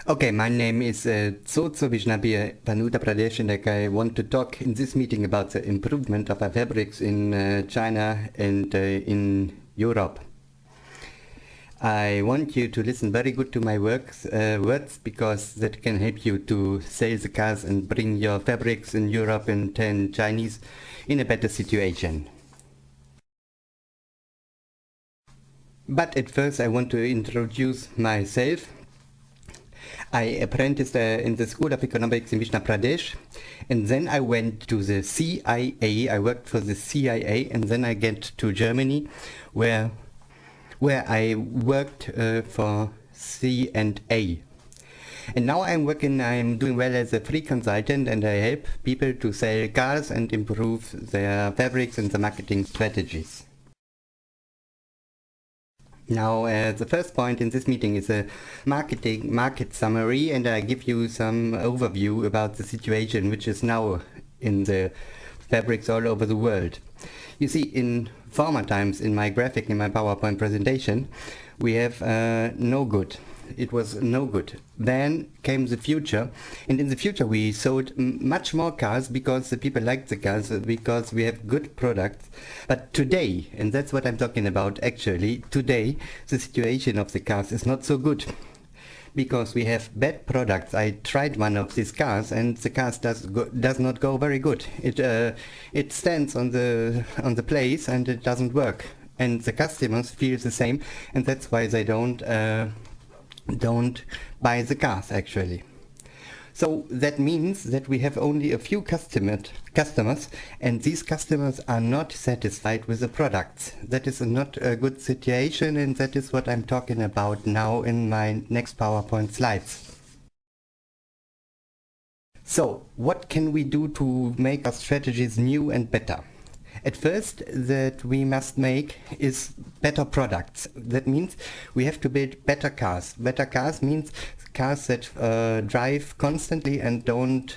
Okay, my name is Tsotso Vishnabir Panuta Pradesh, and I want to talk in this meeting about the improvement of our fabrics in China and in Europe. I want you to listen very good to my words, because that can help you to sell the cars and bring your fabrics in Europe and in Chinese in a better situation. But at first I want to introduce myself. I apprenticed in the School of Economics in Vishnu Pradesh, and then I went to the CIA. I worked for the CIA, and then I get to Germany, where I worked for C&A. And now I'm doing well as a free consultant, and I help people to sell cars and improve their fabrics and the marketing strategies. Now, the first point in this meeting is a market summary, and I give you some overview about the situation which is now in the fabrics all over the world. You see, in former times, in my graphic, in my PowerPoint presentation, we have no good. It was no good. Then came the future, and in the future we sold much more cars because the people liked the cars, because we have good products. But today, and that's what I'm talking about actually, today the situation of the cars is not so good, because we have bad products. I tried one of these cars, and the car does not go very good. It stands on the place and it doesn't work, and the customers feel the same, and that's why they don't buy the cars actually. So that means that we have only a few customers, and these customers are not satisfied with the products. That is not a good situation, and that is what I'm talking about now in my next PowerPoint slides. So what can we do to make our strategies new and better? At first, that we must make is better products. That means we have to build better cars. Better cars means cars that drive constantly and don't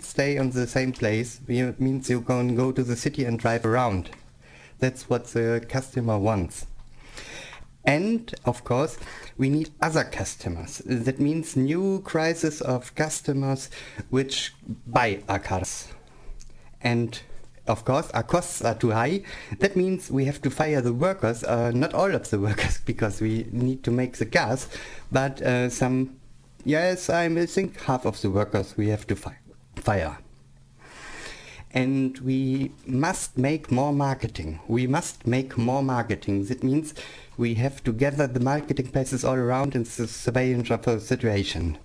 stay on the same place. It means you can go to the city and drive around. That's what the customer wants. And of course, we need other customers. That means new crisis of customers which buy our cars. And of course, our costs are too high. That means we have to fire the workers, not all of the workers, because we need to make the cars, but I think half of the workers we have to fire. And we must make more marketing. That means we have to gather the marketing places all around in the surveillance of a situation.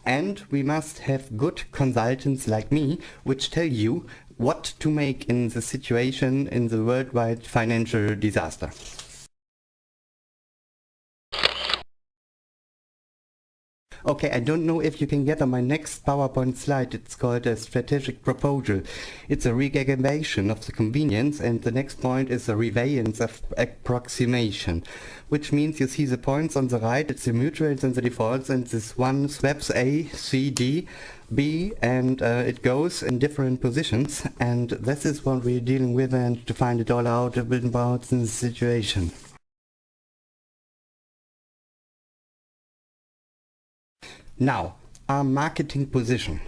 And we must have good consultants like me, which tell you what to make in the situation in the worldwide financial disaster. Okay, I don't know if you can get on my next PowerPoint slide. It's called a strategic proposal. It's a re-aggregation of the convenience, and the next point is a revalence of approximation, which means you see the points on the right, it's the mutuals and the defaults, and this one swaps A, C, D, B, and it goes in different positions, and this is what we're dealing with, and to find it all out about the situation. Now, our marketing position.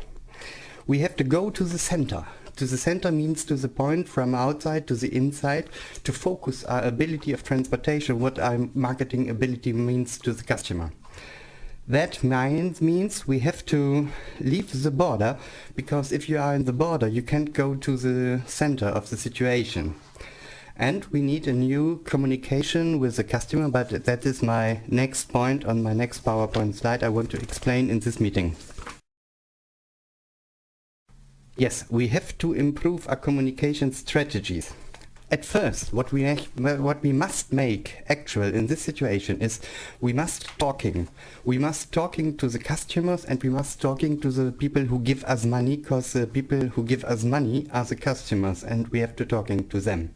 We have to go to the center. To the center means to the point from outside to the inside, to focus our ability of transportation, what our marketing ability means to the customer. That means we have to leave the border, because if you are in the border, you can't go to the center of the situation. And we need a new communication with the customer, but that is my next point on my next PowerPoint slide I want to explain in this meeting. Yes, we have to improve our communication strategies. At first, what we must make actual in this situation is we must talking to the customers, and we must talking to the people who give us money, because the people who give us money are the customers, and we have to talking to them.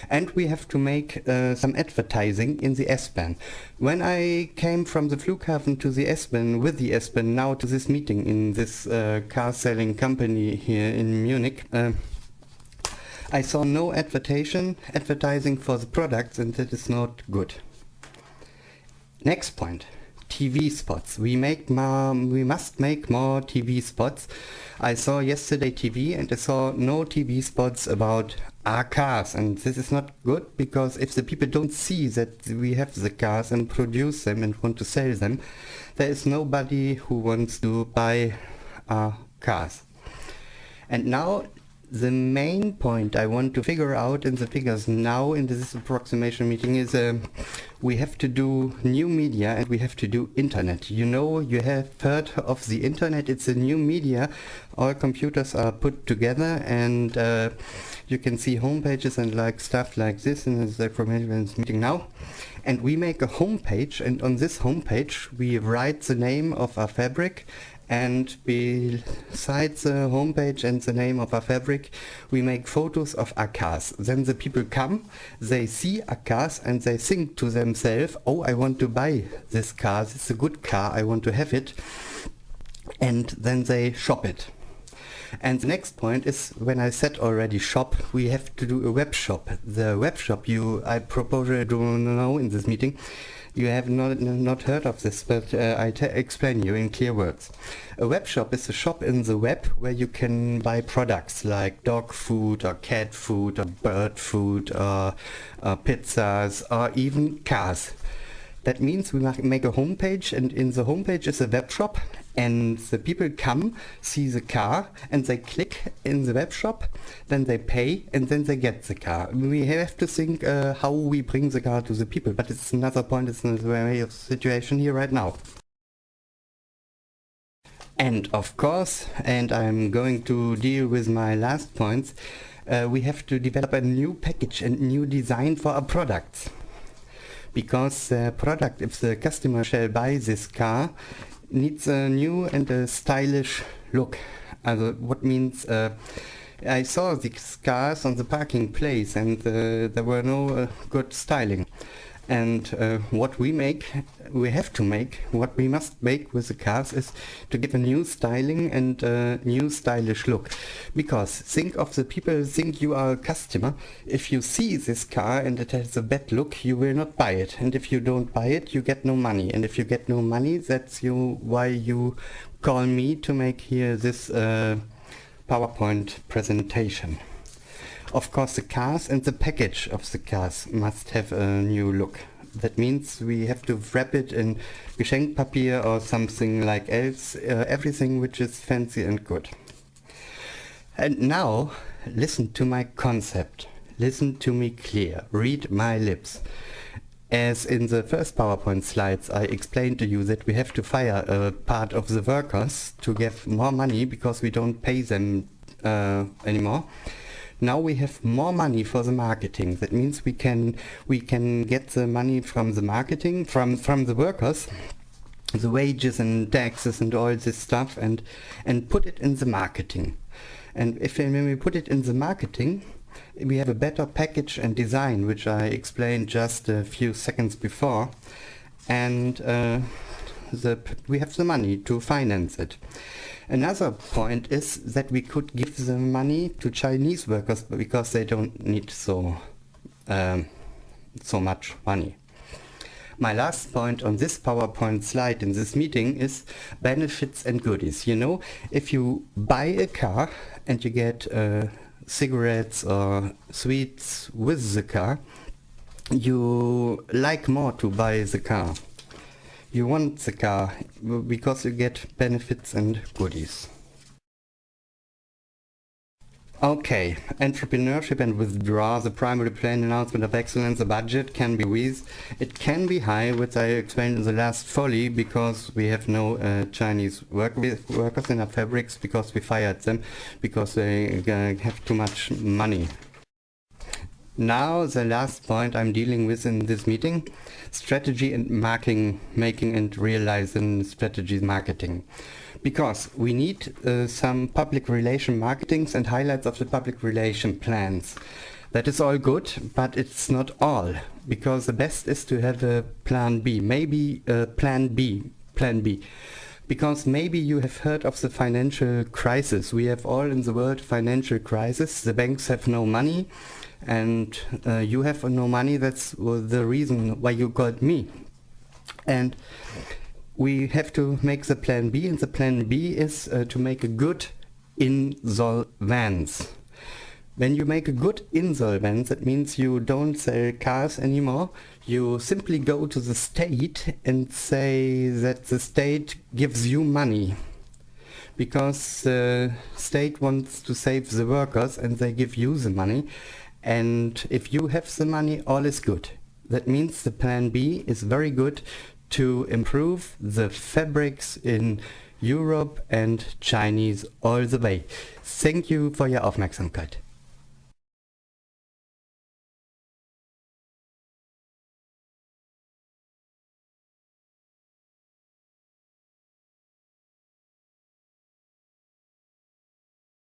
And we have to make some advertising in the S-Bahn. When I came from the Flughafen to the S-Bahn, with the S-Bahn now to this meeting in this car selling company here in Munich, I saw no advertising for the products, and that is not good. Next point, TV spots. We must make more TV spots. I saw yesterday TV and I saw no TV spots about our cars, and this is not good, because if the people don't see that we have the cars and produce them and want to sell them, there is nobody who wants to buy our cars. And now the main point I want to figure out in the figures now in this approximation meeting is we have to do new media and we have to do internet. You know, you have heard of the internet. It's a new media. All computers are put together, and you can see homepages and like stuff like this in the approximation meeting now. And we make a homepage, and on this homepage we write the name of our fabric, and besides the homepage and the name of our fabric, we make photos of our cars. Then the people come, they see our cars, and they think to themselves, oh, I want to buy this car, it's a good car, I want to have it, and then they shop it. And the next point is, when I said already shop, we have to do a web shop. The web shop I propose you to know in this meeting. You have not heard of this, but I explain you in clear words. A web shop is a shop in the web where you can buy products like dog food or cat food or bird food or pizzas or even cars. That means we make a homepage, and in the homepage is a web shop, and the people come, see the car, and they click in the web shop, then they pay, and then they get the car. We have to think how we bring the car to the people, but it's another point, it's another way of situation here right now. And of course, and I'm going to deal with my last points, we have to develop a new package and new design for our products. Because the product, if the customer shall buy this car, needs a new and a stylish look. What means, I saw these cars on the parking place, and there were no good styling. And what we must make with the cars is to give a new styling and a new stylish look. Because think of the people, think you are a customer. If you see this car and it has a bad look, you will not buy it. And if you don't buy it, you get no money. And if you get no money, that's why you call me to make here this PowerPoint presentation. Of course, the cars and the package of the cars must have a new look. That means we have to wrap it in Geschenkpapier or something like else, everything which is fancy and good. And now, listen to my concept. Listen to me clear. Read my lips. As in the first PowerPoint slides, I explained to you that we have to fire a part of the workers to get more money because we don't pay them anymore. Now we have more money for the marketing. That means we can get the money from the marketing, from the workers, the wages and taxes and all this stuff, and put it in the marketing. And when we put it in the marketing, we have a better package and design, which I explained just a few seconds before, and we have the money to finance it. Another point is that we could give the money to Chinese workers because they don't need so much money. My last point on this PowerPoint slide in this meeting is benefits and goodies. You know, if you buy a car and you get cigarettes or sweets with the car, you like more to buy the car. You want the car because you get benefits and goodies. Okay, entrepreneurship and withdraw, the primary plan, announcement of excellence, the budget can be with. It can be high, which I explained in the last folly, because we have no Chinese workers in our fabrics, because we fired them, because they have too much money. Now the last point I'm dealing with in this meeting, strategy and making and realizing strategies marketing. Because we need some public relation marketings and highlights of the public relation plans. That is all good, but it's not all. Because the best is to have a plan B, maybe plan B. Because maybe you have heard of the financial crisis. We have all in the world financial crisis. The banks have no money. And you have no money. That's the reason why you called me. And we have to make the plan B, and the plan B is to make a good insolvenz. When you make a good insolvenz, that means you don't sell cars anymore. You simply go to the state and say that the state gives you money, because the state wants to save the workers and they give you the money, and if you have the money, all is good. That means the plan B is very good to improve the fabrics in Europe and Chinese all the way. Thank you for your Aufmerksamkeit.